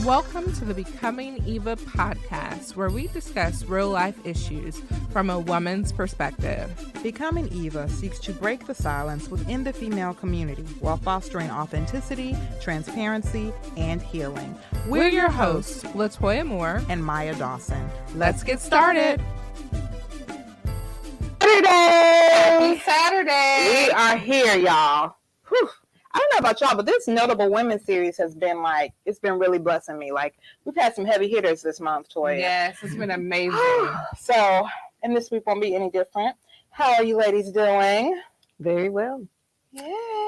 Welcome to the Becoming Eva podcast, where we discuss real-life issues from a woman's perspective. Becoming Eva seeks to break the silence within the female community while fostering authenticity, transparency, and healing. We're your hosts, Latoya Moore and Maya Dawson. Let's get started. Saturday! Saturday! We are here, y'all. Whew. I don't know about y'all, but this Notable Women series has been it's been really blessing me. We've had some heavy hitters this month, Toya. Yes, it's been amazing. And this week won't be any different. How are you ladies doing? Very well. Yeah.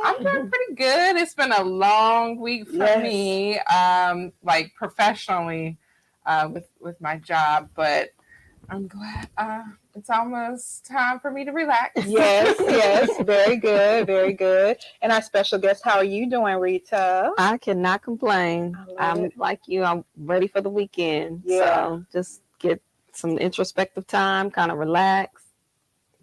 I'm doing pretty good. It's been a long week for me, professionally, with my job, but I'm glad it's almost time for me to relax. Yes. Very good, very good. And our special guest, how are you doing, Rita? I cannot complain. I'm like you. I'm ready for the weekend. Yeah. So just get some introspective time, kind of relax,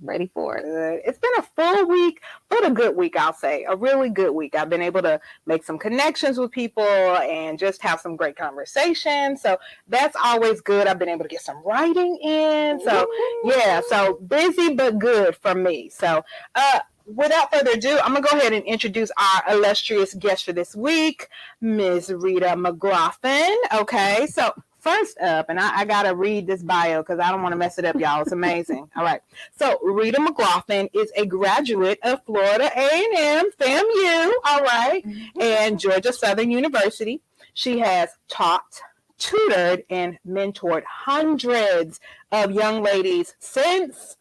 ready for it. Good. It's been a full week, but a good week, I'll say. A really good week. I've been able to make some connections with people and just have some great conversations. So that's always good. I've been able to get some writing in. So so busy but good for me. So without further ado, I'm going to go ahead and introduce our illustrious guest for this week, Ms. Rita McGlothin. Okay, so first up, and I got to read this bio because I don't want to mess it up, y'all. It's amazing. All right. So Rita McGlothin is a graduate of Florida A&M, FAMU, all right, and Georgia Southern University. She has taught, tutored, and mentored hundreds of young ladies since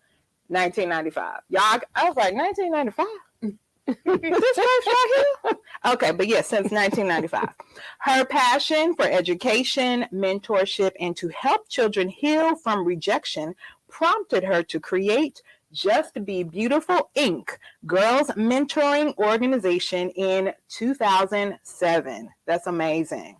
1995. Y'all, I was like, 1995? This place right here? Okay, but yes, since 1995. Her passion for education, mentorship, and to help children heal from rejection prompted her to create Just Be Beautiful Inc., girls mentoring organization in 2007. That's amazing.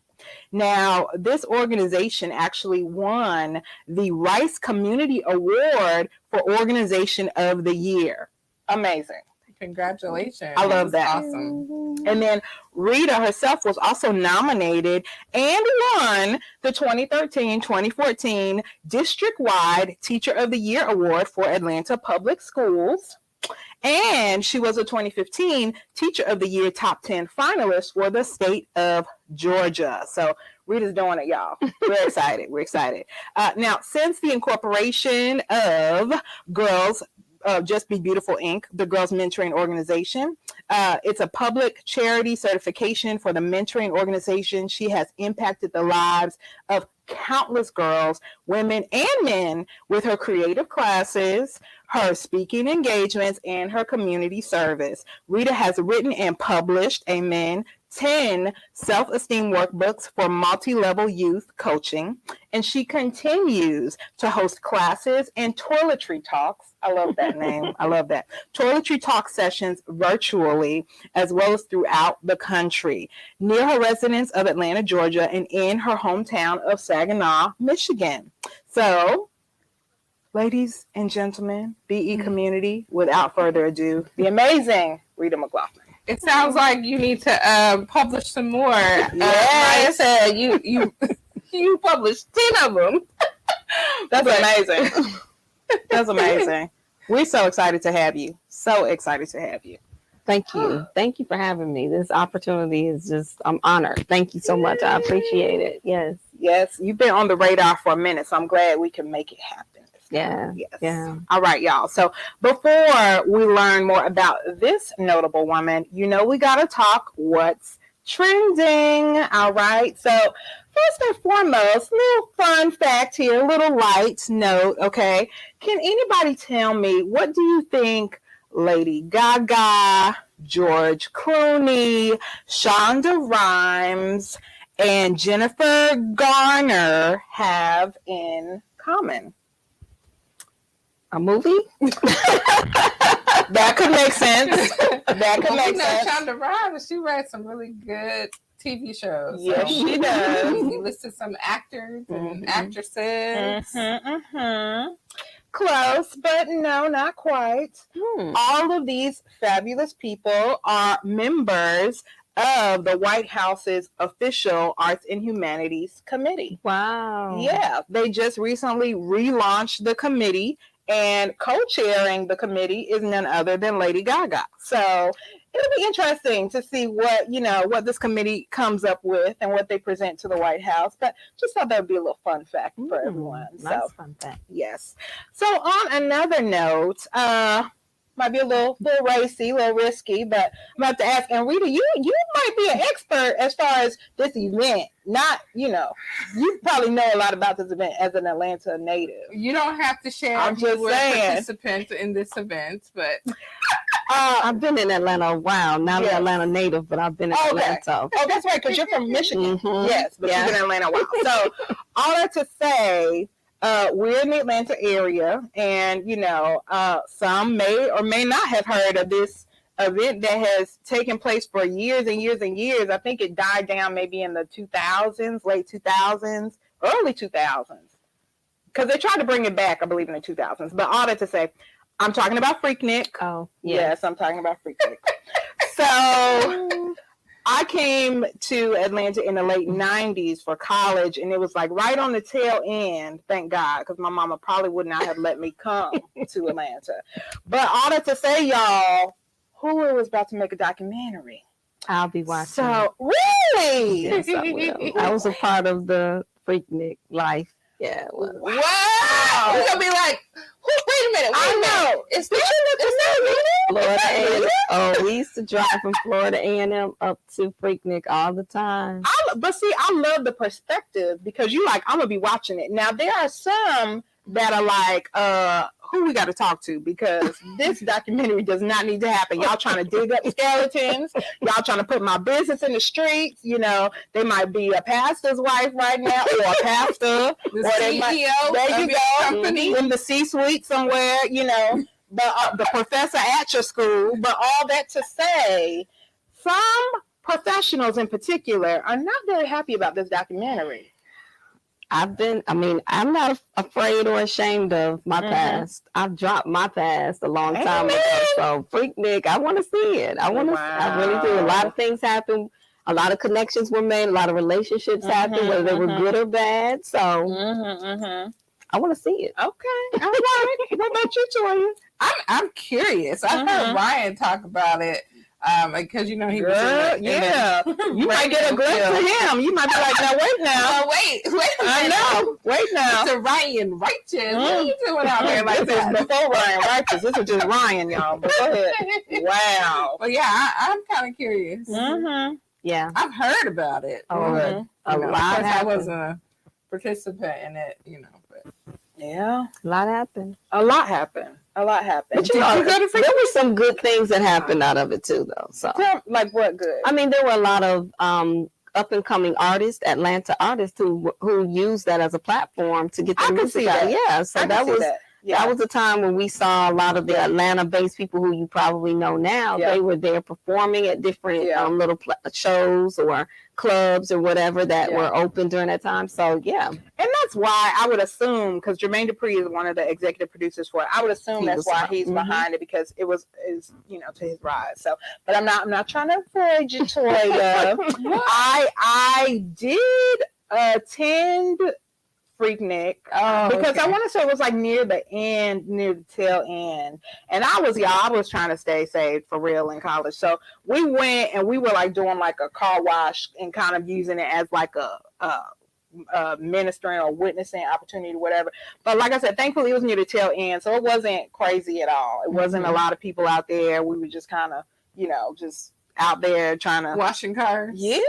Now, this organization actually won the Rice Community Award for Organization of the Year. Amazing. Congratulations. I love that. Awesome. And then Rita herself was also nominated and won the 2013-2014 District-Wide Teacher of the Year Award for Atlanta Public Schools. And she was a 2015 Teacher of the Year Top 10 finalist for the state of Georgia. So Rita's doing it, y'all. We're excited. We're excited. Now, since the incorporation of Just Be Beautiful Inc., the girls mentoring organization. It's a public charity certification for the mentoring organization. She has impacted the lives of countless girls, women, and men with her creative classes, her speaking engagements, and her community service. Rita has written and published, 10 self-esteem workbooks for multi-level youth coaching, and she continues to host classes and toiletry talks. I love that name. I love that. Toiletry talk sessions virtually, as well as throughout the country, near her residence of Atlanta, Georgia, and in her hometown of Saginaw, Michigan. So, ladies and gentlemen, BE community, without further ado, the amazing Rita McGlothin. It sounds like you need to publish some more. Maya said you published 10 of them. That's amazing. That's amazing. We're so excited to have you. So excited to have you. Thank you. Thank you for having me. This opportunity is I'm honored. Thank you so much. I appreciate it. Yes. You've been on the radar for a minute, so I'm glad we can make it happen. Yeah. Yes. Yeah. All right, y'all. So before we learn more about this notable woman, we got to talk what's trending. All right. So first and foremost, little fun fact here, little light note. Okay. Can anybody tell me, what do you think Lady Gaga, George Clooney, Shonda Rhimes, and Jennifer Garner have in common? A movie? That could make sense. That could make sense. Shonda Rhimes, she read some really good TV shows. Yes, she does. You listed some actors and actresses. Close, but no, not quite. All of these fabulous people are members of the White House's official Arts and Humanities Committee. Wow. Yeah, they just recently relaunched the committee, and co-chairing the committee is none other than Lady Gaga. So it'll be interesting to see what this committee comes up with and what they present to the White House. But just thought that would be a little fun fact for everyone. Nice fun fact. Yes. So on another note, might be a little racy, a little risky, but I'm about to ask. And Rita, you might be an expert as far as this event. Not, you probably know a lot about this event as an Atlanta native. You don't have to share. I'm just saying. Participant in this event, but I've been in Atlanta a while. Not an Atlanta native, but I've been in Atlanta. Oh, that's right, because you're from Michigan. Mm-hmm. Yes, but you've been in Atlanta a while. So all that to say, we're in the Atlanta area, and some may or may not have heard of this event that has taken place for years and years and years. I think it died down maybe in the 2000s, late 2000s, early 2000s, because they tried to bring it back, I believe, in the 2000s. But all that to say, I'm talking about Freaknik. Oh, yes, I'm talking about Freaknik. So I came to Atlanta in the late 90s for college, and it was like right on the tail end, thank God, because my mama probably would not have let me come to Atlanta. But all that to say, y'all, Hulu was about to make a documentary. I'll be watching. So, really? Yes, I will. I was a part of the Freaknik life. Yeah. Well. Wow. We're gonna be like, wait a minute. I know. Is that Florida A&M? Oh, we used to drive from Florida A&M up to Freaknik all the time. But see, I love the perspective because I'm gonna be watching it. Now there are some that are like, who we got to talk to, because this documentary does not need to happen. Y'all trying to dig up skeletons. Y'all trying to put my business in the streets. They might be a pastor's wife right now, or a pastor, the or they CEO there you go, company in the C-suite somewhere. The professor at your school. But all that to say, some professionals in particular are not very happy about this documentary. I'm not afraid or ashamed of my past. I've dropped my past a long time ago. So Freaknik, I want to see it. I really do. A lot of things happen. A lot of connections were made. A lot of relationships happened, whether they were good or bad. So I want to see it. Okay. All right. What about you, Toya? I'm curious. I heard Ryan talk about it. Because he was you might get a glimpse of him. You might be like, now wait now. Wait. I know. Wait now. It's a Ryan Righteous. What are you doing out here like this that? Is before Ryan Righteous. This is just Ryan, y'all. But go ahead. Wow. Well, yeah, I'm kind of curious. Yeah, I've heard about it. A lot. I wasn't a participant in it, but yeah, a lot happened. A lot happened. But there were some good things that happened out of it too, though. So, like what good? There were a lot of up and coming artists, Atlanta artists, who used that as a platform to get their music out. Yeah, so that was a time when we saw a lot of the Atlanta-based people who you probably know now. They were there performing at different little shows or clubs or whatever that were open during that time. So and that's why I would assume, because Jermaine Dupri is one of the executive producers for it, I would assume that's why he's behind it, because it is to his rise. So, but I'm not trying to avoid you, Toya. I did attend Freaknik because I want to say it was like near the tail end, and I was trying to stay safe for real in college. So we went and we were like doing like a car wash and kind of using it as like a ministering or witnessing opportunity or whatever. But like I said, thankfully it was near the tail end, so it wasn't crazy at all. It wasn't a lot of people out there. We were just kind of just out there trying to washing cars. Yeah.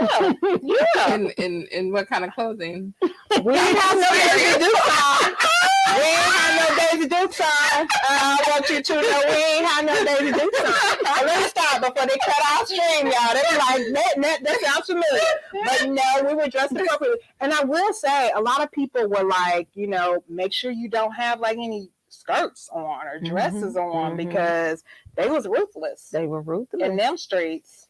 In what kind of clothing? We ain't have no Daisy Duke on. We ain't have no Daisy Duke on. I want you to know we ain't have no Daisy Duke on. Let me stop before they cut our stream, y'all. They were like, that sounds familiar. But no, we were dressed appropriately. And I will say, a lot of people were like, make sure you don't have like any skirts on or dresses on, because they was ruthless. They were ruthless in them streets.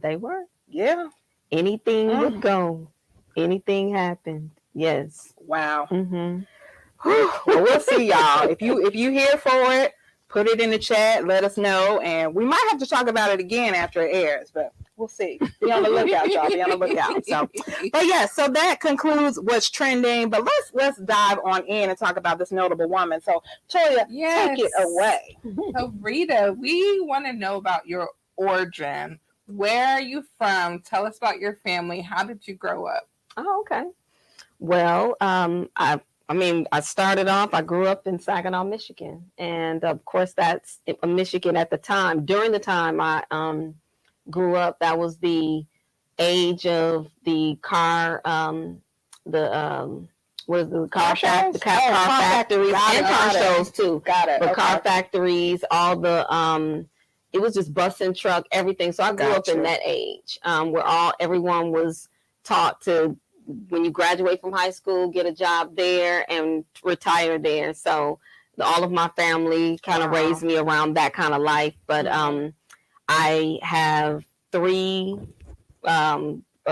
They were. Yeah. Anything would go. Anything happened. Yes. Wow. Well, we'll see, y'all. If you here for it, put it in the chat. Let us know, and we might have to talk about it again after it airs. But We'll see. Be on the lookout, y'all. Be on the lookout. So, but yeah, so that concludes what's trending. But let's dive on in and talk about this notable woman. So, Toya, take it away. So, Rita, we want to know about your origin. Where are you from? Tell us about your family. How did you grow up? Oh, okay. Well, I started off, I grew up in Saginaw, Michigan. And of course, that's Michigan at the time. During the time I grew up, that was the age of the car, what is the car shows? The car factories and car shows too. Got it. The car factories, all the, it was just bus and truck, everything. So I grew up in that age where everyone was taught to, when you graduate from high school, get a job there and retire there. So all of my family kind of raised me around that kind of life. But I have 3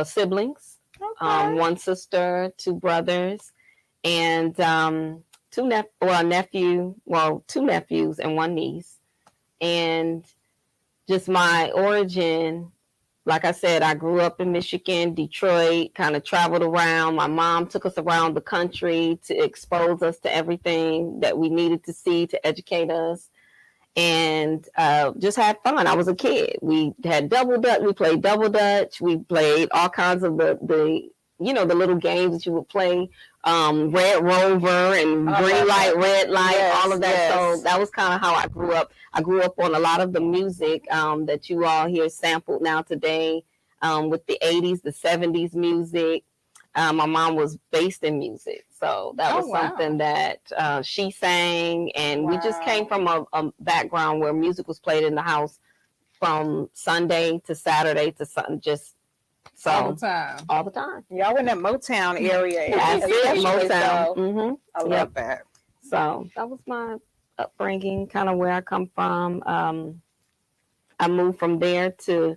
siblings, one sister, 2 brothers, and 2 nephews and 1 niece. And just my origin, like I said, I grew up in Michigan, Detroit, kind of traveled around. My mom took us around the country to expose us to everything that we needed to see to educate us, and just had fun. I was a kid. We had double dutch. We played double dutch. We played all kinds of the little games that you would play, Red Rover and green light, red light, all of that. Yes. So that was kind of how I grew up. I grew up on a lot of the music that you all hear sampled now today, with the 80s, the 70s music. My mom was based in music. So that was something that she sang. And we just came from a background where music was played in the house from Sunday to Saturday to Sunday, just so all the time. Y'all in that Motown area. Yes, Motown. So, I love that. So that was my upbringing, kind of where I come from. I moved from there to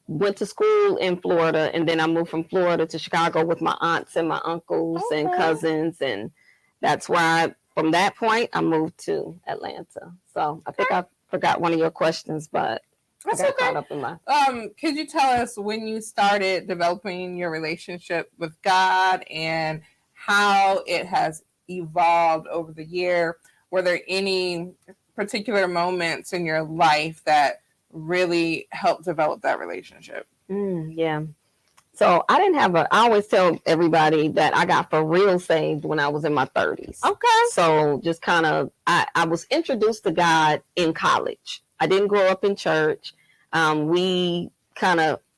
went to school in Florida, and then I moved from Florida to Chicago with my aunts and my uncles and cousins, and that's why from that point I moved to Atlanta. So I think I forgot one of your questions, but that's I got caught up in my. Could you tell us when you started developing your relationship with God and how it has evolved over the year? Were there any particular moments in your life that really helped develop that relationship? Yeah. So I always tell everybody that I got for real saved when I was in my 30s. Okay. So just kind of, I was introduced to God in college. I didn't grow up in church. We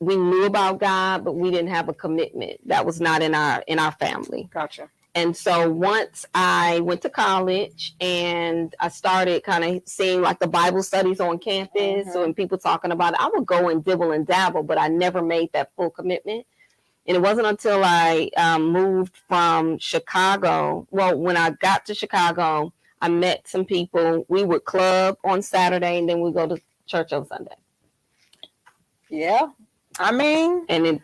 knew about God, but we didn't have a commitment. That was not in our family. Gotcha. And so once I went to college and I started kind of seeing like the Bible studies on campus, so when people talking about it, I would go and dibble and dabble, but I never made that full commitment. And it wasn't until I moved from Chicago. Well, when I got to Chicago, I met some people. We would club on Saturday, and then we go to church on Sunday. Yeah, I mean, and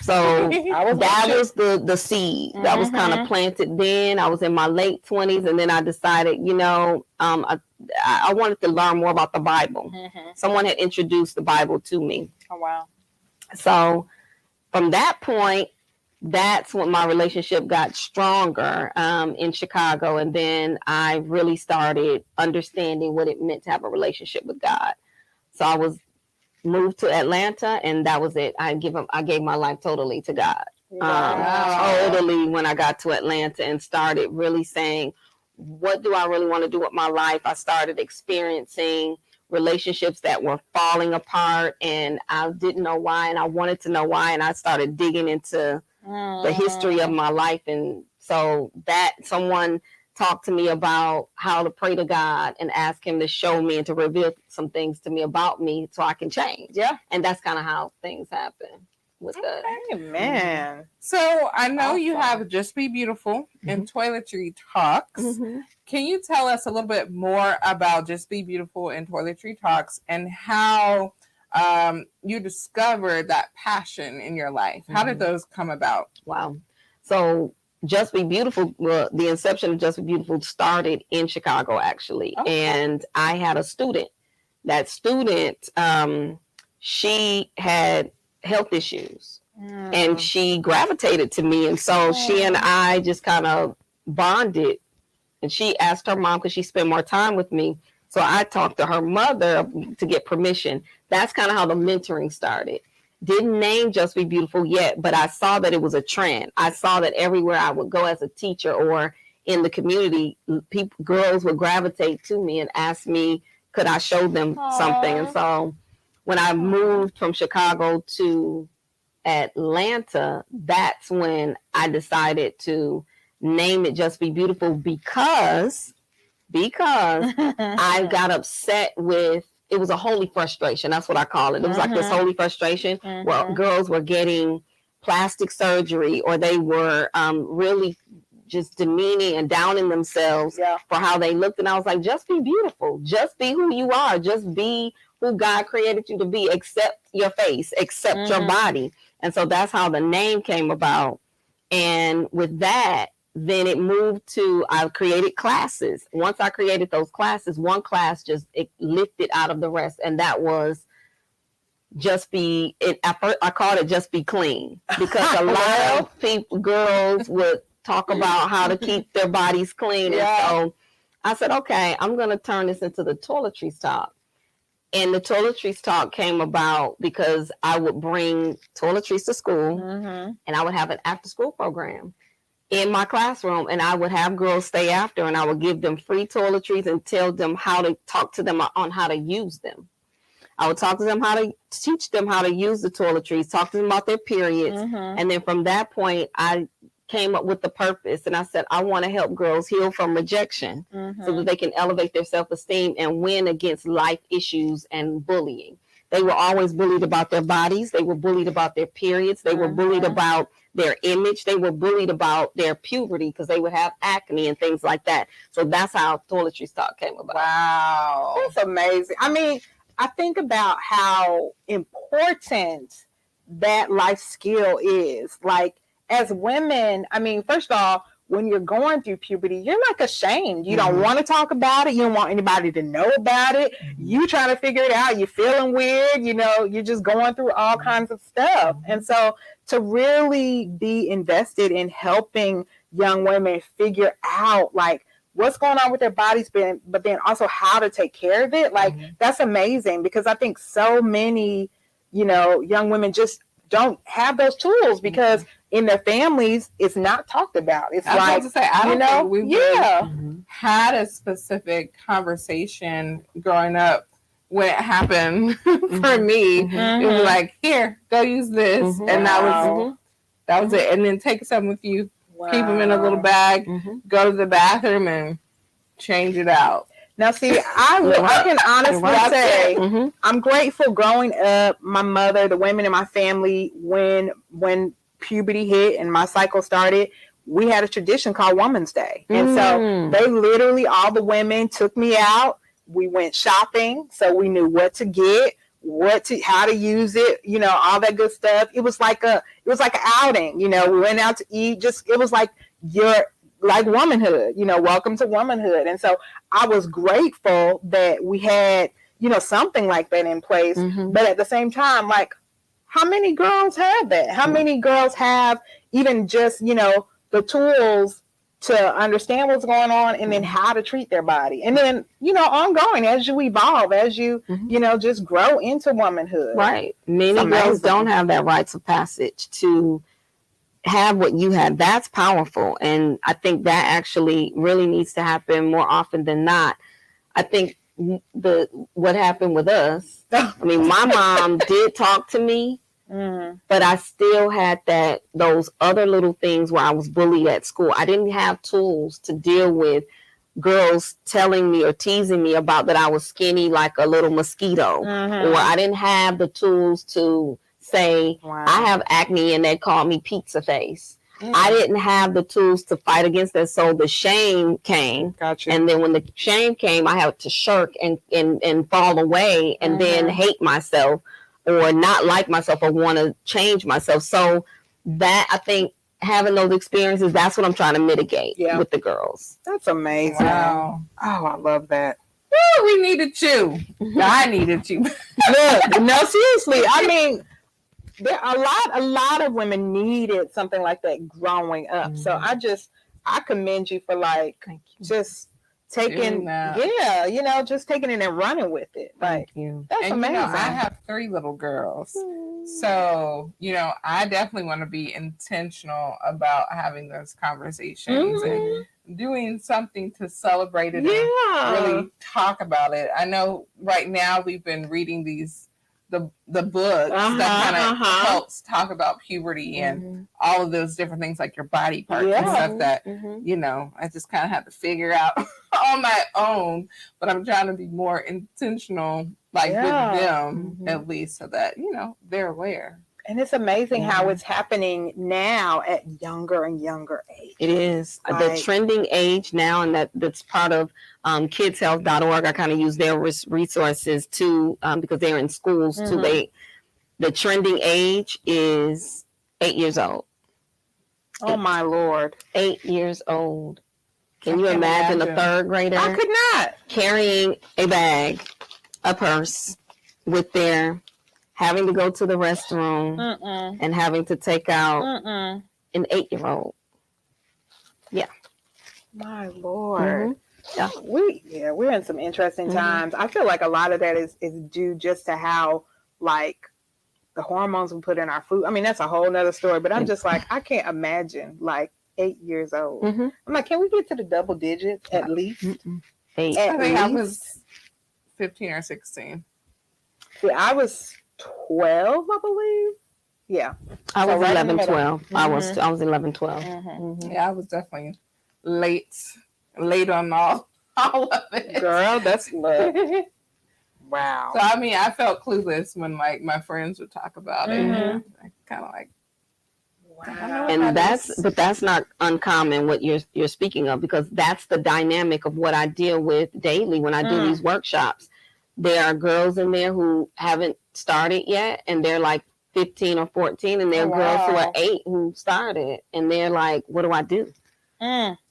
so that was the seed that was kind of planted then. I was in my late 20s, and then I decided, I wanted to learn more about the Bible. Someone had introduced the Bible to me. Oh, wow. So from that point, that's when my relationship got stronger in Chicago. And then I really started understanding what it meant to have a relationship with God. So I moved to Atlanta, and that was it. I gave my life totally to God. Totally when I got to Atlanta and started really saying, what do I really want to do with my life? I started experiencing relationships that were falling apart, and I didn't know why, and I wanted to know why, and I started digging into the history of my life. And so that someone talked to me about how to pray to God and ask him to show me and to reveal some things to me about me so I can change. Yeah. And that's kind of how things happen with that. Amen. So I know you have Just Be Beautiful and Toiletry Talks. Can you tell us a little bit more about Just Be Beautiful and Toiletry Talks and how you discovered that passion in your life? How did those come about? Wow. So Just Be Beautiful, the inception of Just Be Beautiful started in Chicago, actually. And I had a student. That student, she had health issues and she gravitated to me. And so she and I just kind of bonded. And she asked her mom, because she spent more time with me. So I talked to her mother to get permission. That's kind of how the mentoring started. Didn't name Just Be Beautiful yet, but I saw that it was a trend. I saw that everywhere I would go as a teacher or in the community, girls would gravitate to me and ask me, could I show them something? And so when I moved from Chicago to Atlanta, that's when I decided to name it Just Be Beautiful, because I got upset with, it was a holy frustration. That's what I call it. It was like this holy frustration where girls were getting plastic surgery, or they were really just demeaning and downing themselves for how they looked. And I was like, just be beautiful. Just be who you are. Just be who God created you to be. Accept your face. Accept your body. And so that's how the name came about. And with that, then it moved to, I created classes. Once I created those classes, one class just it lifted out of the rest. And that was Just Be, I called it Just Be Clean, because a lot of people, girls would talk about how to keep their bodies clean. And so I said, okay, I'm going to turn this into the toiletries talk. And the toiletries talk came about because I would bring toiletries to school and I would have an after school program in my classroom, and I would have girls stay after, and I would give them free toiletries and tell them how to talk to them on how to use them. I would talk to them how to teach them how to use the toiletries, talk to them about their periods. And then from that point, I came up with the purpose, and I said, I want to help girls heal from rejection so that they can elevate their self-esteem and win against life issues and bullying. They were always bullied about their bodies. They were bullied about their periods. They were bullied about their image. They were bullied about their puberty because they would have acne and things like that. So that's how Toiletries Talk came about. Wow. That's amazing. I mean, I think about how important that life skill is. Like, as women, I mean, first of all, when you're going through puberty, you're like ashamed. You don't want to talk about it. You don't want anybody to know about it. You trying to figure it out. You're feeling weird. You know, you're just going through all kinds of stuff. And so to really be invested in helping young women figure out, like, what's going on with their bodies, but then also how to take care of it, like, that's amazing, because I think so many, you know, young women just don't have those tools because in their families it's not talked about. It's like, to say, I don't think we had a specific conversation growing up when it happened for me. It was like, here, go use this, and that was it. And then take some with you, keep them in a little bag, go to the bathroom, and change it out. Now, see, I can honestly say I'm grateful growing up. My mother, the women in my family, when puberty hit and my cycle started, we had a tradition called Woman's Day. And so they literally, all the women took me out. We went shopping, so we knew what to get, how to use it, you know, all that good stuff. It was like an outing, you know. We went out to eat. It was like like womanhood, you know, welcome to womanhood. And so I was grateful that we had, you know, something like that in place. But at the same time, like, how many girls have that? How many girls have even just, you know, the tools to understand what's going on and then how to treat their body? And then, you know, ongoing as you evolve, as you, you know, just grow into womanhood. Right. Many girls don't have that rites of passage to have what you had. That's powerful. And I think that actually really needs to happen more often than not. I think what happened with us, I mean, my mom did talk to me, but I still had those other little things where I was bullied at school. I didn't have tools to deal with girls telling me or teasing me about that I was skinny like a little mosquito, or I didn't have the tools to say, I have acne and they call me pizza face. I didn't have the tools to fight against that. So the shame came. Gotcha. And then when the shame came, I had to shirk and fall away and then hate myself or not like myself or want to change myself. So that, I think, having those experiences, that's what I'm trying to mitigate with the girls. That's amazing. Wow. Oh, I love that. oh, we needed you. I needed you. Look, no, seriously. I mean, there are a lot of women needed something like that growing up. So I commend you for like just taking, just taking it and running with it. Like, that's amazing. I have 3 little girls. So, I definitely want to be intentional about having those conversations and doing something to celebrate it and really talk about it. I know right now we've been reading the books that kind of helps talk about puberty and all of those different things like your body parts and stuff that, I just kind of have to figure out on my own, but I'm trying to be more intentional with them at least so that, they're aware. And it's amazing how it's happening now at younger and younger age. It is. The trending age now, and that's part of kidshealth.org. I kind of use their resources too because they're in schools too. The trending age is 8 years old. Oh, my Lord. 8 years old. Can you imagine a 3rd grader? I could not. Carrying a bag, a purse with their... having to go to the restroom and having to take out an 8-year-old. Yeah. My Lord. Yeah. We're in some interesting times. I feel like a lot of that is due just to how like the hormones we put in our food. I mean, that's a whole nother story, but I'm just like, I can't imagine like 8 years old. I'm like, can we get to the double digits at least? 8. I think I was 15 or 16. See, I was 12, I believe. Yeah. I was 11, 12. I was 11, 12. Yeah, I was definitely late on all of it. Girl, that's love. Wow. So, I mean, I felt clueless when like my friends would talk about it. I kind of like, wow. And that's not uncommon what you're speaking of, because that's the dynamic of what I deal with daily when I do these workshops. There are girls in there who haven't started yet, and they're like 15 or 14, and there are girls who are 8 who started, and they're like, what do I do?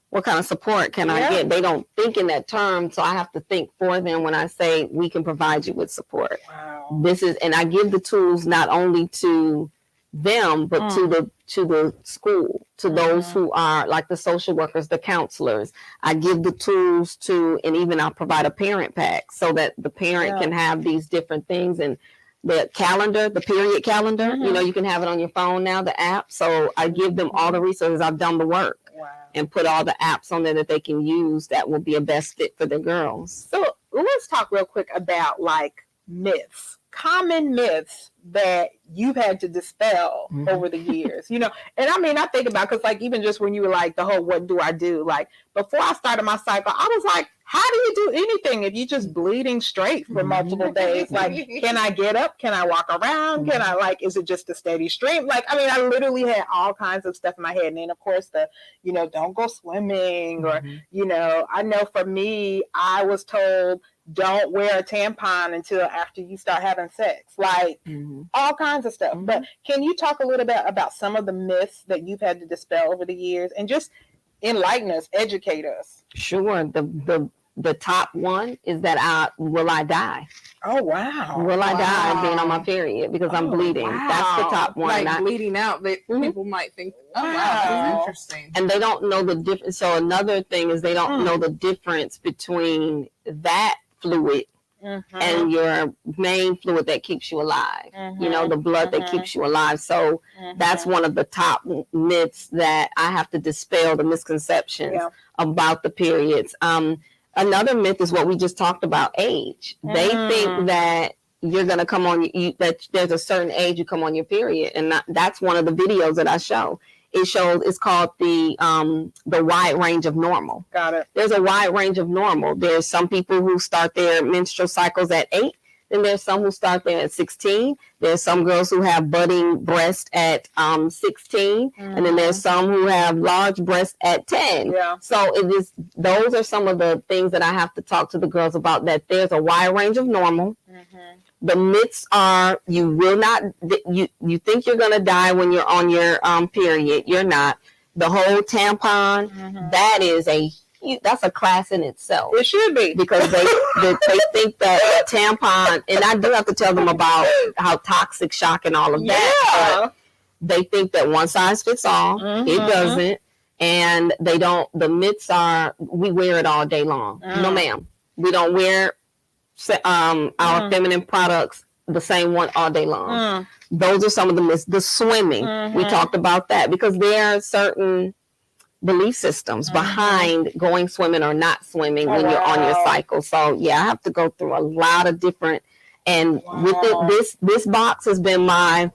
What kind of support can I get? They don't think in that term, so I have to think for them when I say we can provide you with support. Wow. And I give the tools not only to them, but to the school, to those who are like the social workers, the counselors. I give the tools to, and even I'll provide a parent pack so that the parent can have these different things. And the calendar, the period calendar, you can have it on your phone now, the app. So I give them all the resources. I've done the work and put all the apps on there that they can use that will be a best fit for the girls. So let's talk real quick about like myths. Common myths that you've had to dispel over the years, and I mean, I think about, because like even just when you were like the whole what do I do, like before I started my cycle, I was like, how do you do anything if you're just bleeding straight for multiple days? Like, can I get up? Can I walk around? Can I is it just a steady stream? Like, I mean, I literally had all kinds of stuff in my head. And then of course don't go swimming or, I know for me, I was told, don't wear a tampon until after you start having sex, like all kinds of stuff. But can you talk a little bit about some of the myths that you've had to dispel over the years and just enlighten us, educate us? Sure. The top one is that will I die? Oh, wow. Will I die being on my period because I'm bleeding? Wow. That's the top one. Like bleeding out, people might think, oh, wow, that's interesting. And they don't know the difference. So another thing is they don't know the difference between that fluid and your main fluid that keeps you alive, the blood that keeps you alive. So that's one of the top myths that I have to dispel, the misconceptions about the periods. Another myth is what we just talked about, age. They think that you're going to come on, that there's a certain age you come on your period. And that's one of the videos that I show. It's called the wide range of normal. Got it. There's a wide range of normal. There's some people who start their menstrual cycles at 8. Then there's some who start there at 16. There's some girls who have budding breast at 16. And then there's some who have large breasts at 10. Yeah. So those are some of the things that I have to talk to the girls about, that there's a wide range of normal. The myths are you will not, you think you're going to die when you're on your period. You're not. The whole tampon, that is a that's a class in itself. It should be, because they think that tampon, and I do have to tell them about how toxic shock and all of that. But they think that one size fits all. It doesn't. And they don't, the myths are, we wear it all day long. No, ma'am. We don't wear our feminine products the same one all day long. Those are some of the myths. The swimming, we talked about that, because there are certain belief systems behind going swimming or not swimming when you're on your cycle. So yeah, I have to go through a lot of different, and with it, this box has been my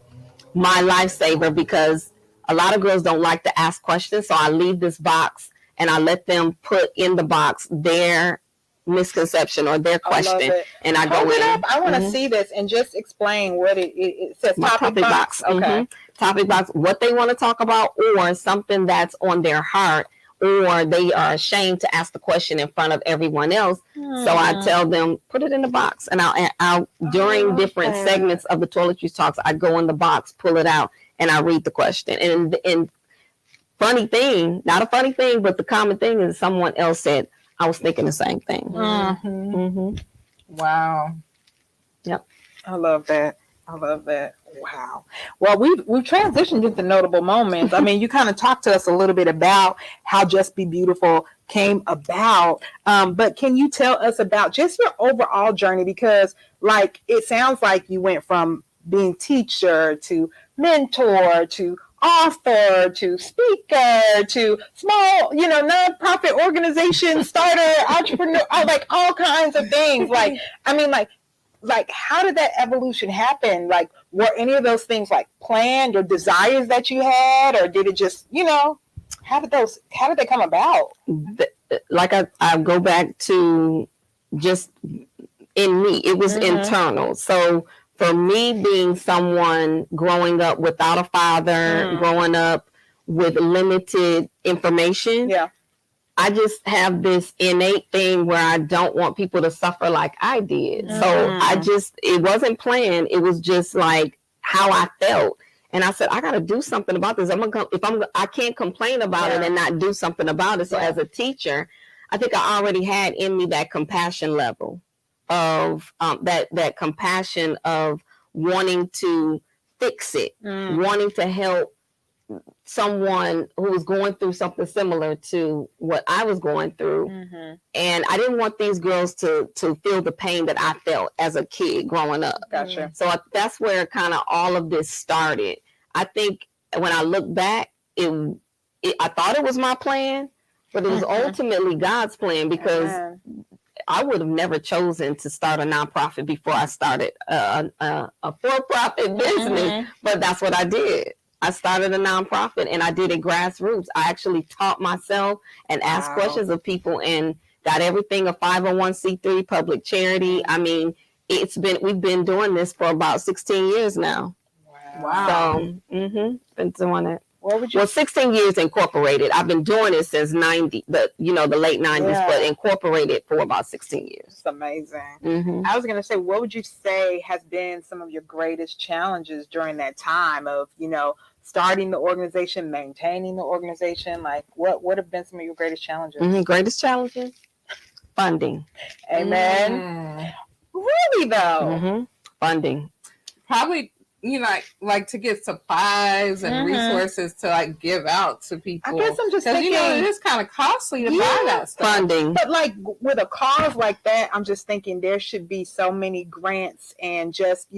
lifesaver, because a lot of girls don't like to ask questions. So I leave this box and I let them put in the box their misconception or their question, and I go in. Up. I want to see this and just explain what it says. Topic box. Okay. Topic box, what they want to talk about, or something that's on their heart, or they are ashamed to ask the question in front of everyone else. So I tell them, put it in the box, and I'll during different segments of the Toiletries Talks, I go in the box, pull it out, and I read the question. And funny thing, not a funny thing, but the common thing is someone else said, I was thinking the same thing. Wow. Yep. I love that. Wow. Well, we've transitioned into notable moments. I mean, you kind of talked to us a little bit about how Just Be Beautiful came about. But can you tell us about just your overall journey? Because like, it sounds like you went from being teacher to mentor to author to speaker to small, nonprofit organization starter, entrepreneur, like all kinds of things. Like, I mean, like how did that evolution happen? Like, were any of those things like planned or desires that you had, or did it just, how did they come about? Like I go back to just in me, it was internal. So for me, being someone growing up without a father, growing up with limited information, I just have this innate thing where I don't want people to suffer like I did. So it wasn't planned. It was just like how I felt. And I said, I got to do something about this. I can't complain about it and not do something about it. So as a teacher, I think I already had in me that compassion level of that compassion of wanting to fix it, wanting to help someone who was going through something similar to what I was going through. And I didn't want these girls to feel the pain that I felt as a kid growing up. Gotcha. So that's where kind of all of this started. I think when I look back, I thought it was my plan, but it was ultimately God's plan, because I would have never chosen to start a nonprofit before I started a for-profit business, but that's what I did. I started a nonprofit and I did it grassroots. I actually taught myself and asked questions of people and got everything a 501c3 public charity. I mean, we've been doing this for about 16 years now. Wow. So, been doing it. What would you? Well, 16 years incorporated. I've been doing it since the late 90s, but incorporated for about 16 years. It's amazing. I was going to say, what would you say has been some of your greatest challenges during that time of, starting the organization, maintaining the organization? Like, what have been some of your greatest challenges? Greatest challenges? Funding. Amen. Really, though? Funding. Probably, like to get supplies and resources to like give out to people. I guess I'm just thinking, it is kind of costly to buy that stuff. Funding. But like with a cause like that, I'm just thinking there should be so many grants and just,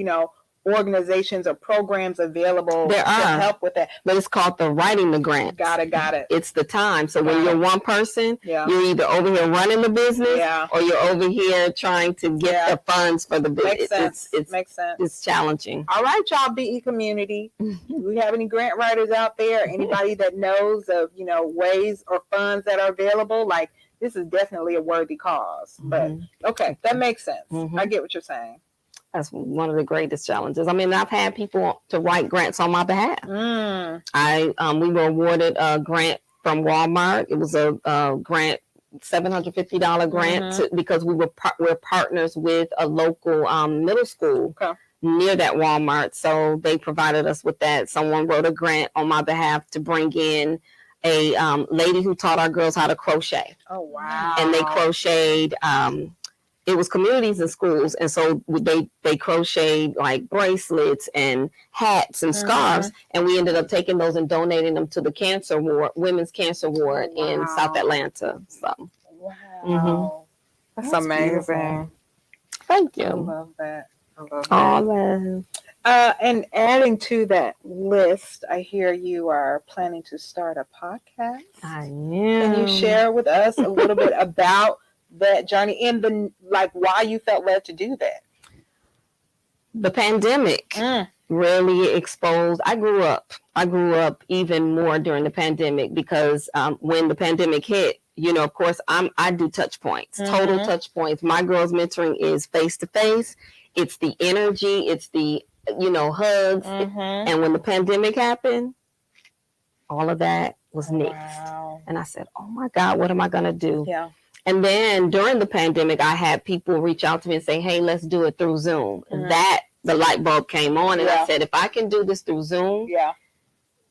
organizations or programs available to help with that. But it's called the writing the grant. Got it. It's the time. So when you're one person, you're either over here running the business or you're over here trying to get the funds for the business. Makes sense. It's challenging. All right, y'all, BE community. Do we have any grant writers out there? Anybody that knows of, ways or funds that are available? Like, this is definitely a worthy cause. But okay, that makes sense. I get what you're saying. That's one of the greatest challenges. I mean, I've had people to write grants on my behalf. We were awarded a grant from Walmart. It was a grant, $750 grant, because we're partners with a local middle school near that Walmart. So they provided us with that. Someone wrote a grant on my behalf to bring in a lady who taught our girls how to crochet. Oh, wow. And they crocheted, it was communities and schools. And so they crocheted like bracelets and hats and scarves. And we ended up taking those and donating them to the cancer ward, women's cancer ward in South Atlanta. So, wow. That's amazing. Beautiful. Thank you. I love that. And adding to that list, I hear you are planning to start a podcast. I am. Can you share with us a little bit about that journey and why you felt led to do that? The pandemic really exposed. I grew up even more during the pandemic because when the pandemic hit, of course, I do touch points, total touch points. My girls' mentoring is face to face. It's the energy. It's the hugs. And when the pandemic happened, all of that was nixed. Wow. And I said, oh my God, what am I going to do? Yeah. And then during the pandemic, I had people reach out to me and say, hey, let's do it through Zoom. That the light bulb came on. And I said, if I can do this through Zoom,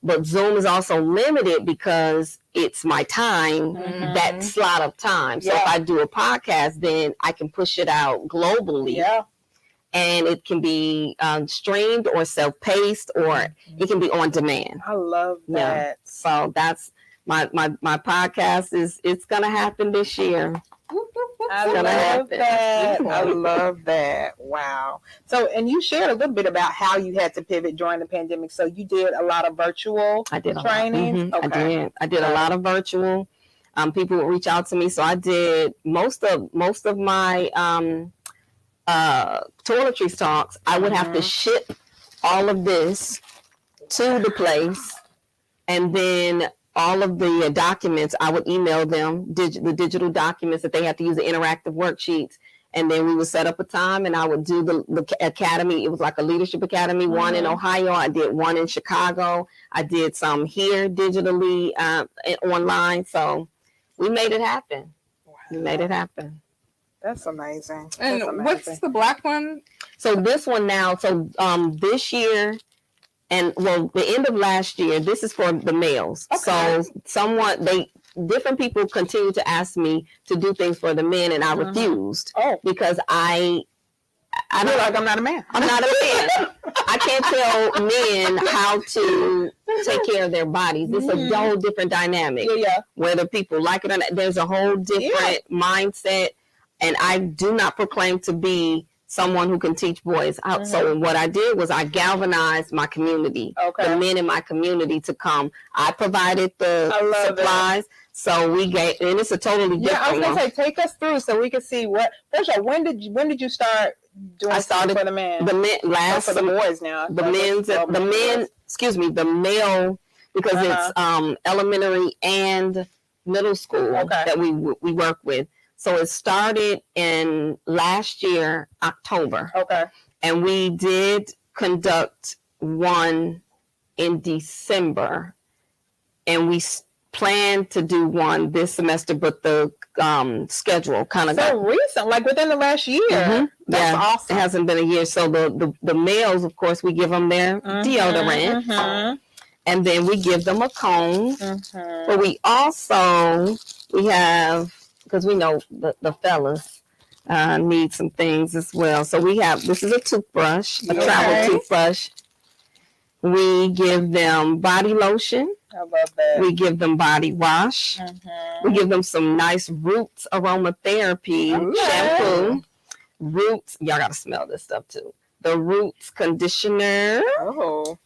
but Zoom is also limited because it's my time, that slot of time. So if I do a podcast, then I can push it out globally. Yeah. And it can be streamed or self-paced, or it can be on demand. I love that. Yeah. So that's my podcast it's gonna happen this year. I love that. I love that. Wow. So, and you shared a little bit about how you had to pivot during the pandemic. So you did a lot of virtual training. Okay. I did a lot of virtual. People would reach out to me. So I did most of my toiletries talks. I would have to ship all of this to the place, and then all of the documents, I would email them the digital documents that they have to use, the interactive worksheets, and then we would set up a time, and I would do the academy. It was like a leadership academy, one in Ohio. I did one in Chicago. I did some here digitally, online. So we made it happen. Wow. We made it happen. That's amazing. And what's the Black one? So this one now, this year, and the end of last year, this is for the males. Okay. So different people continue to ask me to do things for the men, and I refused because I feel like I'm not a man. I'm not a man. I can't tell men how to take care of their bodies. It's a whole different dynamic. Yeah. Whether people like it or not, there's a whole different mindset. And I do not proclaim to be someone who can teach boys. So what I did was I galvanized my community, the men in my community to come. I provided the supplies. So we gave, and it's a totally different. Yeah, I was gonna say, take us through so we can see first of all, when did you start doing something for the men? The men for the boys now. The male, because it's elementary and middle school that we work with. So it started in last year, October. Okay. And we did conduct one in December. And we plan to do one this semester, but the schedule kind of got recent, like within the last year. That's awesome. It hasn't been a year. So the males, of course, we give them their deodorant, and then we give them a comb. But we have, because we know the fellas need some things as well. So this is a toothbrush, a travel toothbrush. We give them body lotion. I love that. We give them body wash. We give them some nice Roots aromatherapy shampoo. Roots, y'all got to smell this stuff too. The Roots conditioner. Oh.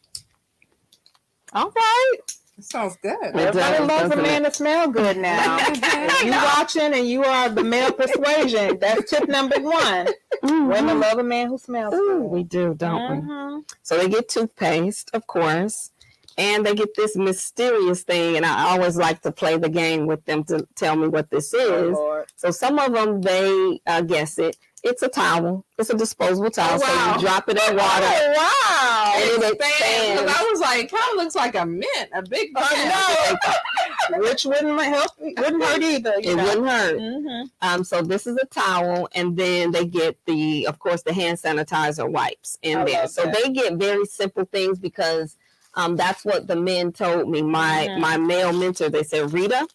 All right. It sounds good. Everybody loves a man to smell good now. If you watching and you are the male persuasion, that's tip number 1. Women love a man who smells good. We do, don't we? So they get toothpaste, of course, and they get this mysterious thing, and I always like to play the game with them to tell me what this is. So some of them, they guess it. It's a towel. It's a disposable towel. So you drop it in water. Oh, wow. And it expands. I was like, kind of looks like a mint, a big mint. Which wouldn't help. Wouldn't hurt either. It wouldn't hurt. So this is a towel, and then they get of course, the hand sanitizer wipes in there. So they get very simple things because That's what the men told me. My male mentor, they said, Rita,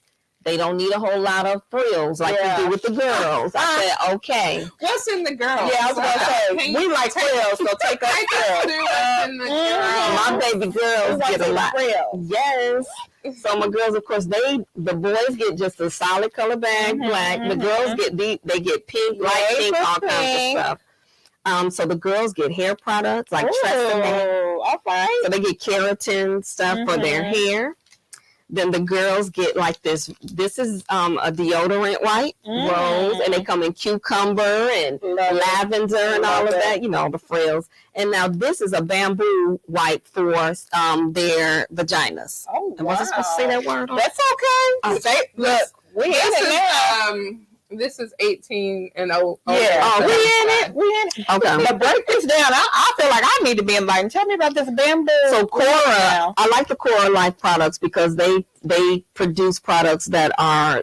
they don't need a whole lot of frills like you do with the girls. I said, okay. What's in the girls? Yeah, I was going to say, we like frills, so take us frills. My baby girls get a lot. Yes. So my girls, of course, the boys get just a solid color bag, black. The girls get they get pink, light pink, all kinds of stuff. So the girls get hair products like Tresemme. Okay. So they get keratin stuff for their hair. Then the girls get like this. This is a deodorant white rose, and they come in cucumber and lavender and all of that. You know, the frills. And now this is a bamboo wipe for their vaginas. Oh, wow. Was I supposed to say that word? That's okay. Look, we in it now. This is 18 and older. Yeah, we in it. Okay. But break this down. I feel like I need to be enlightened. Tell me about this bamboo. So Cora, I like the Cora Life products because they produce products that are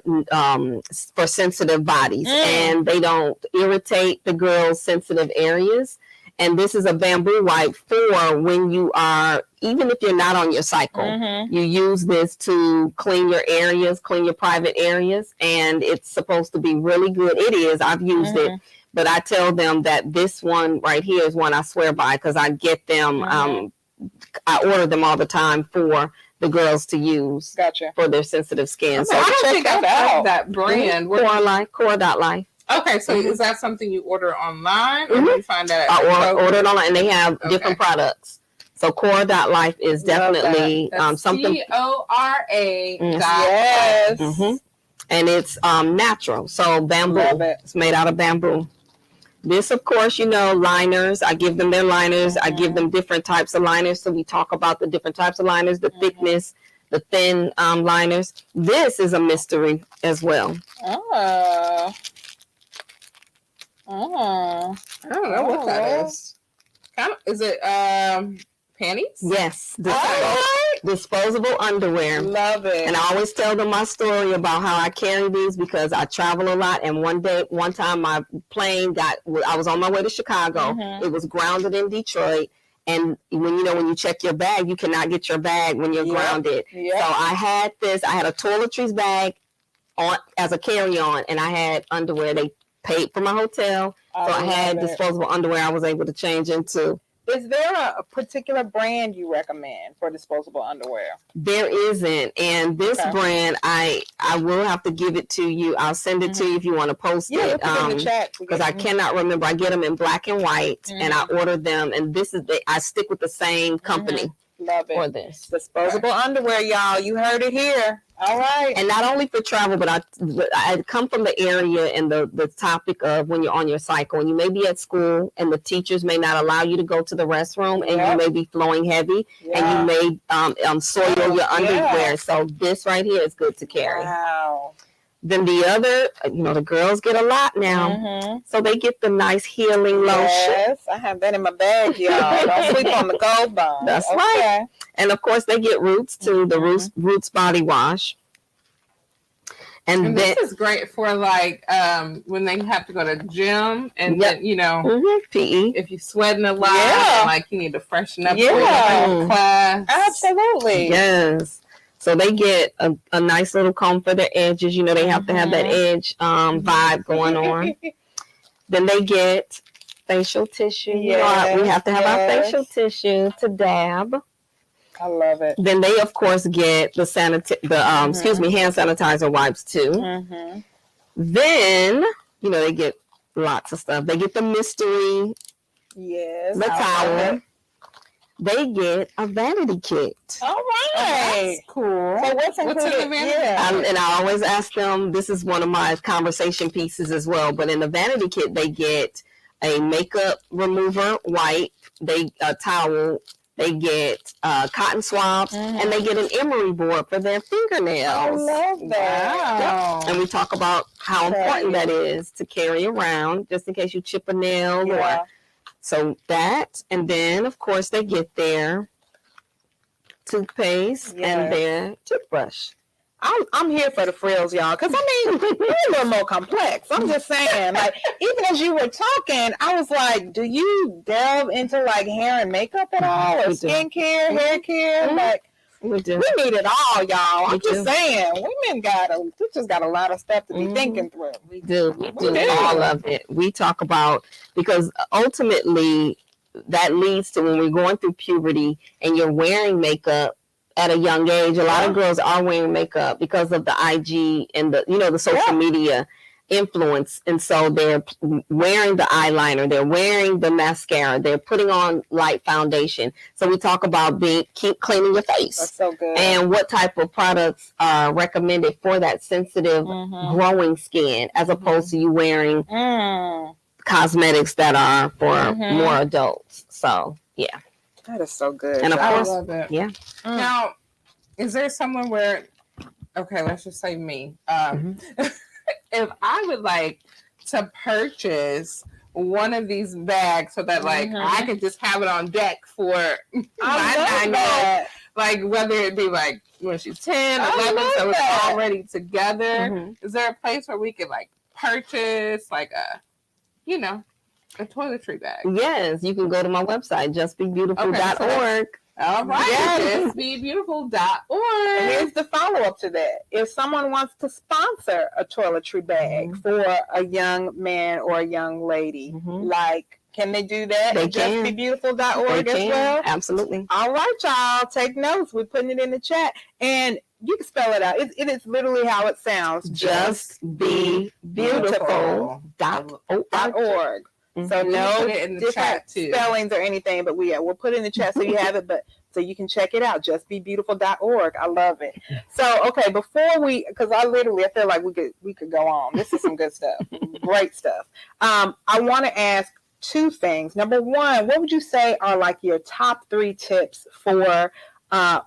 for sensitive bodies, and they don't irritate the girls' sensitive areas. And this is a bamboo wipe for when you are, even if you're not on your cycle, you use this to clean your areas, clean your private areas. And it's supposed to be really good. It is. I've used it. But I tell them that this one right here is one I swear by because I get them, I order them all the time for the girls to use for their sensitive skin. So I don't think I've heard that brand. Cora.life. Okay, so is that something you order online, or you find that at I order it online, and they have different products. So Cora.life is definitely something. CORA. Yes. And it's natural. So bamboo. It's made out of bamboo. This, of course, liners. I give them their liners. I give them different types of liners. So we talk about the different types of liners, the thickness, the thin liners. This is a mystery as well. I don't know what that is. Is it panties? Yes. Disposable underwear. Love it. And I always tell them my story about how I carry these because I travel a lot. And one time my plane I was on my way to Chicago. It was grounded in Detroit. And when you check your bag, you cannot get your bag when you're grounded. So I had a toiletries bag as a carry-on, and I had underwear. They paid for my hotel, so I had disposable underwear I was able to change into. Is there a particular brand you recommend for disposable underwear? There isn't, and this brand, I will have to give it to you. I'll send it to you if you want to post it. Put it in the chat because I cannot remember. I get them in black and white, and I order them, and I stick with the same company. Love it. For this disposable underwear, y'all. You heard it here. All right. And not only for travel, but I come from the area and the topic of when you're on your cycle and you may be at school and the teachers may not allow you to go to the restroom and you may be flowing heavy and you may soil your underwear. So this right here is good to carry. Wow. Then the other, the girls get a lot now. So they get the nice healing lotion. Yes, I have that in my bag, y'all. Don't sleep on the gold bond. That's right. And of course, they get Roots too, the Roots body wash. And this is great for when they have to go to gym and then, PE. If you're sweating a lot and you need to freshen up for your class. Absolutely. Yes. So they get a nice little comb for their edges. They have to have that edge vibe going on. Then they get facial tissue. We have to have our facial tissue to dab. I love it. Then they, of course, get the hand sanitizer wipes too. Then, they get lots of stuff. They get the mystery. Yes. The towel. They get a vanity kit. All right. That's cool. So what's in the vanity? And I always ask them, this is one of my conversation pieces as well, but in the vanity kit, they get a makeup remover wipe, a towel, they get cotton swabs, and they get an emery board for their fingernails. I love that. Wow. And we talk about how important that is to carry around, just in case you chip a nail or... So that, and then, of course, they get their toothpaste and their toothbrush. I'm here for the frills, y'all. Because I mean, we're a little more complex. I'm just saying, like, even as you were talking, I was like, do you delve into like hair and makeup at all, or skincare, hair care? Like, we need it all, y'all. I'm just saying, women just got a lot of stuff to be thinking through. We do all of it. We talk about, because ultimately that leads to when we're going through puberty and you're wearing makeup at a young age. A lot of girls are wearing makeup because of the IG and the social media influence, and so they're wearing the eyeliner, they're wearing the mascara, they're putting on light foundation. So we talk about keep cleaning your face. That's so good. And what type of products are recommended for that sensitive growing skin, as opposed to you wearing cosmetics that are for more adults. So yeah, that is so good. And of course, I love it. Now, is there someone where, okay, let's just say me. If I would like to purchase one of these bags so that like I could just have it on deck for my 9-year-old, like whether it be like when she's 10, 11, so it's already together. Is there a place where we could like purchase like a toiletry bag? Yes, you can go to my website, justbebeautiful.org. All right, justbebeautiful.org. And here's the follow-up to that. If someone wants to sponsor a toiletry bag for a young man or a young lady, like, can they do that? They at can. justbebeautiful.org as well? Absolutely. All right, y'all. Take notes. We're putting it in the chat. And you can spell it out. It is literally how it sounds. justbebeautiful.org. So no different spellings or anything, but we'll put it in the chat so you have it, but so you can check it out, justbebeautiful.org. I love it. So, okay, before because I feel like we could go on. This is some good stuff, great stuff. I want to ask two things. Number one, what would you say are like your top 3 tips for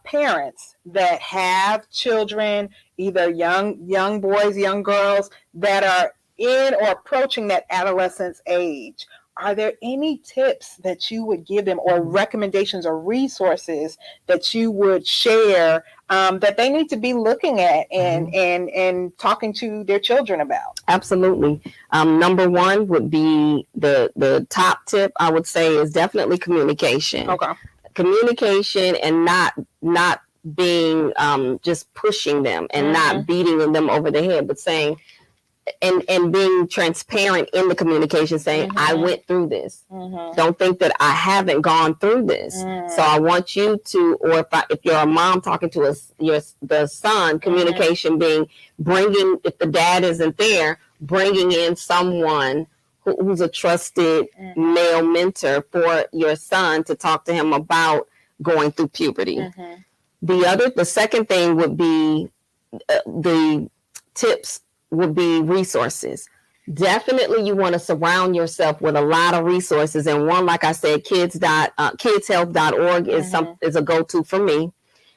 parents that have children, either young boys, young girls that are in or approaching that adolescence age? Are there any tips that you would give them, or recommendations or resources that you would share that they need to be looking at and talking to their children about? Absolutely. Number one would be the top tip, I would say, is definitely communication. Okay. Communication, and not being just pushing them and not beating them over the head, but saying, and being transparent in the communication, saying, I went through this. Don't think that I haven't gone through this. So I want you to, or if you're a mom talking to the son, communication being if the dad isn't there, bringing in someone who's a trusted male mentor for your son to talk to him about going through puberty. The second thing would be the tips would be resources. Definitely you want to surround yourself with a lot of resources, and one, like I said, kidshealth.org is a go-to for me.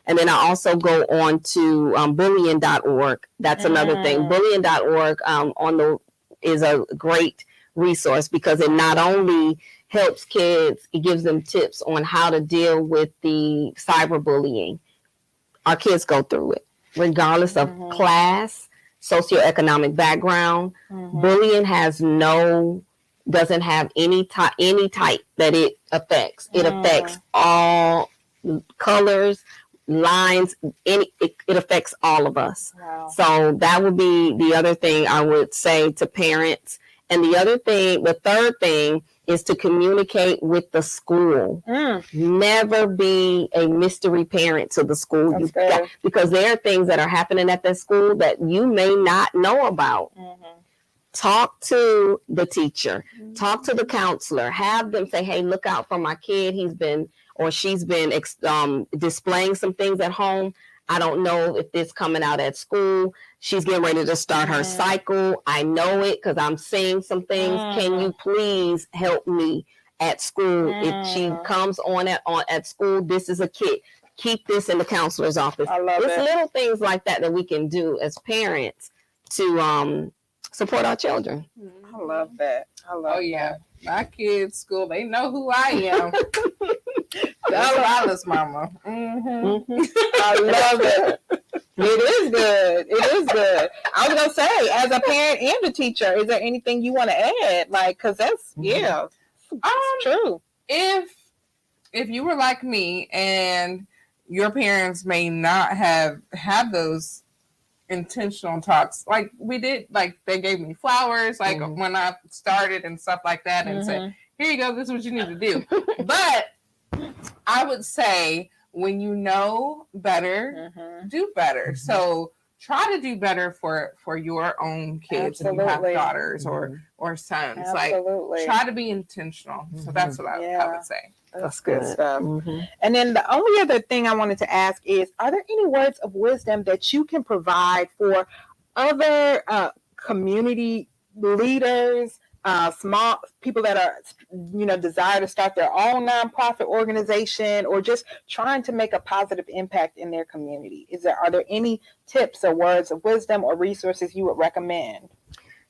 And then I also go on to bullying.org. That's another thing. Bullying.org is a great resource, because it not only helps kids, it gives them tips on how to deal with the cyberbullying. Our kids go through it, regardless of class, socioeconomic background. Bullying doesn't have any type that it affects. It affects all colors, lines, it affects all of us. Wow. So that would be the other thing I would say to parents. And the third thing is to communicate with the school. Never be a mystery parent to the school. Because there are things that are happening at that school that you may not know about. Talk to the teacher, talk to the counselor, have them say, hey, look out for my kid. He's been or she's been displaying some things at home. I don't know if it's coming out at school. She's getting ready to start her cycle. I know it because I'm seeing some things. Can you please help me at school? If she comes on at school, this is a kid. Keep this in the counselor's office. I love it's little things like that we can do as parents to support our children. I love that. Yeah. My kids' school, they know who I am. That's Lila's mama. I love it. It is good. It is good. I was gonna say, as a parent and a teacher, is there anything you want to add? Like, cause that's it's true. If you were like me and your parents may not have had those intentional talks like we did, like they gave me flowers like when I started and stuff like that, and said, here you go, this is what you need to do. But I would say, when you know better, do better. So try to do better for your own kids. If you have daughters or sons. Absolutely. Like, try to be intentional. So that's what I would say. That's good stuff. And then the only other thing I wanted to ask is, are there any words of wisdom that you can provide for other community leaders, small people that are, desire to start their own nonprofit organization, or just trying to make a positive impact in their community? Are there any tips or words of wisdom or resources you would recommend?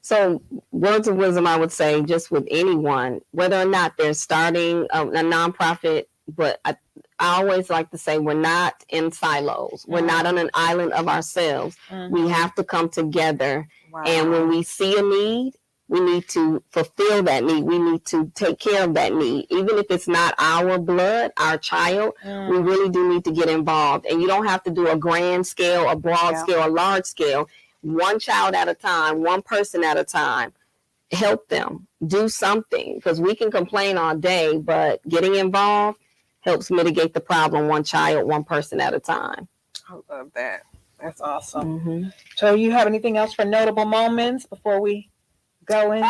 So words of wisdom, I would say, just with anyone, whether or not they're starting a nonprofit, but I always like to say, we're not in silos. We're not on an island of ourselves. We have to come together. Wow. And when we see a need, we need to fulfill that need. We need to take care of that need. Even if it's not our blood, our child, we really do need to get involved. And you don't have to do a grand scale, a broad scale, a large scale. One child at a time, one person at a time. Help them. Do something. Because we can complain all day, but getting involved helps mitigate the problem, one child, one person at a time. I love that. That's awesome. So you have anything else for notable moments before we go in?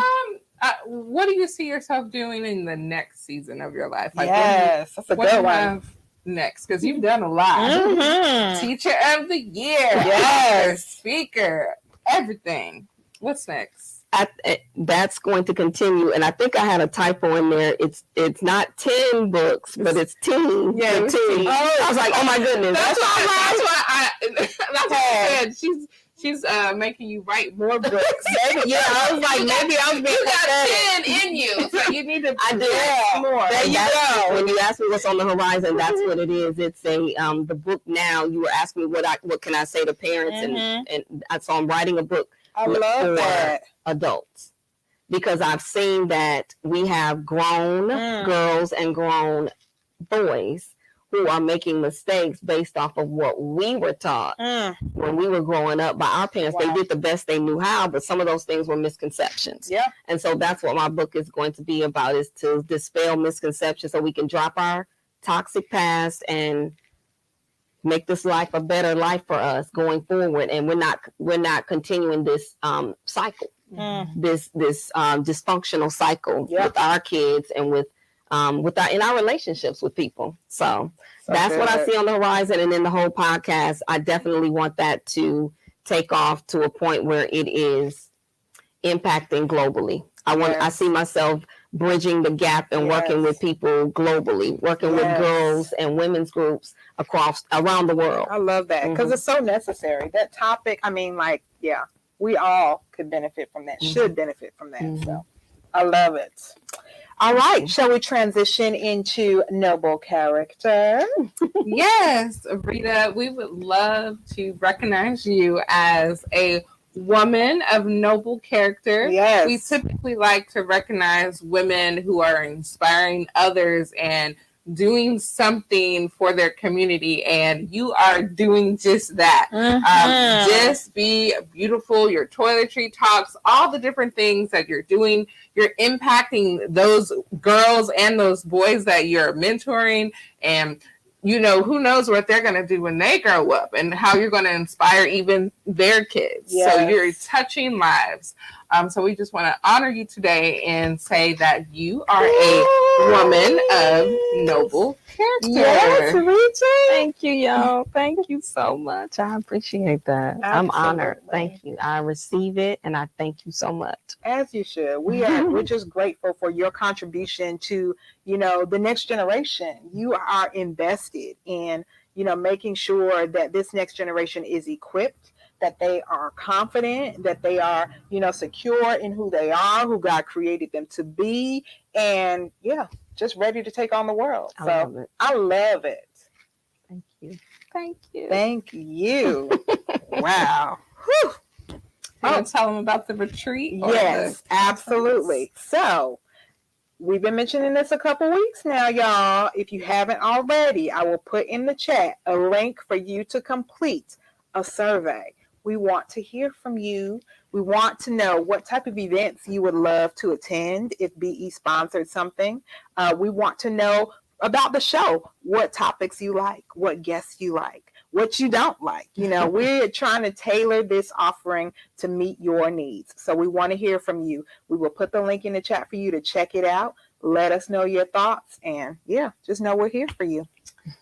What do you see yourself doing in the next season of your life? Like, that's a good one. Next, because you've done a lot. Teacher of the year, speaker, everything. What's next? That's going to continue, and I think I had a typo in there. It's not 10 books, but it's 10. Yeah, 10. I was like, oh my goodness. That's why I said she's making you write more books. I was like, maybe I was being you got 10 in you, so you need to. I did more. There you go. When you ask me what's on the horizon, that's what it is. It's the book now. You were asking me what can I say to parents, and so I'm writing a book. I love that. Adults, because I've seen that we have grown girls and grown boys who are making mistakes based off of what we were taught when we were growing up by our parents. They did the best they knew how, but some of those things were misconceptions. And so that's what my book is going to be about, is to dispel misconceptions so we can drop our toxic past and make this life a better life for us going forward. And we're not continuing this cycle, this dysfunctional cycle with our kids and with in our relationships with people. So that's what I see on the horizon. And in the whole podcast, I definitely want that to take off to a point where it is impacting globally. I see myself bridging the gap and working with people globally, working with girls and women's groups around the world. I love that, because it's so necessary. That topic, we all could benefit from that, should benefit from that. So I love it. All right, shall we transition into noble character? Yes, Rita, we would love to recognize you as a woman of noble character. Yes. We typically like to recognize women who are inspiring others and doing something for their community, and you are doing just that. Just be beautiful. Your toiletry talks, all the different things that you're doing, you're impacting those girls and those boys that you're mentoring, and who knows what they're going to do when they grow up and how you're going to inspire even their kids. So you're touching lives. So we just want to honor you today and say that you are a woman of noble character. Yes, Rita. Thank you, y'all. Thank you so much. I appreciate that. Absolutely. I'm honored. Thank you. I receive it, and I thank you so much. As you should. We're just grateful for your contribution to, the next generation. You are invested in, making sure that this next generation is equipped, that they are confident, that they are, secure in who they are, who God created them to be, and just ready to take on the world. I love it. Thank you. Thank you. Wow. Whew. You want to tell them about the retreat? Yes, absolutely. So we've been mentioning this a couple weeks now, y'all. If you haven't already, I will put in the chat a link for you to complete a survey. We want to hear from you. We want to know what type of events you would love to attend if BE sponsored something. We want to know about the show, what topics you like, what guests you like, what you don't like. You know, we're trying to tailor this offering to meet your needs. So we want to hear from you. We will put the link in the chat for you to check it out. Let us know your thoughts. And yeah, just know we're here for you.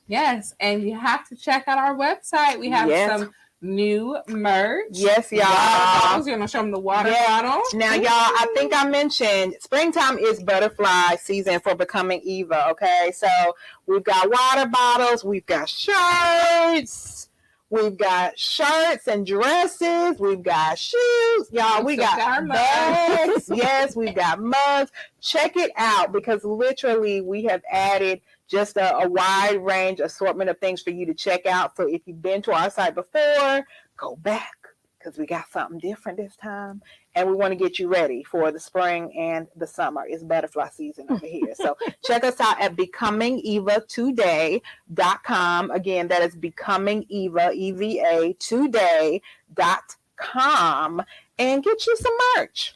Yes. And you have to check out our website. We have some new merch. Yes, y'all. You're going to show them the water bottle. Now, y'all, I think I mentioned springtime is butterfly season for Becoming Eva, okay? So we've got water bottles, we've got shirts, and dresses, we've got shoes. Y'all, we got bags. Yes, we've got mugs. Check it out because literally we have added just a wide range assortment of things for you to check out. So if you've been to our site before, go back because we got something different this time. And we want to get you ready for the spring and the summer. It's butterfly season over here. So check us out at becomingevatoday.com. Again, that is becomingeva, EVA, today.com. And get you some merch.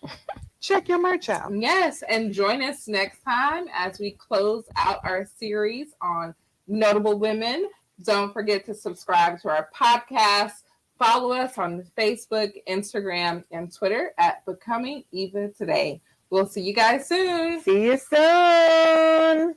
Check your merch out. Yes, and join us next time as we close out our series on notable women. Don't forget to subscribe to our podcast. Follow us on Facebook, Instagram, and Twitter at Becoming Eva Today. We'll see you guys soon. See you soon.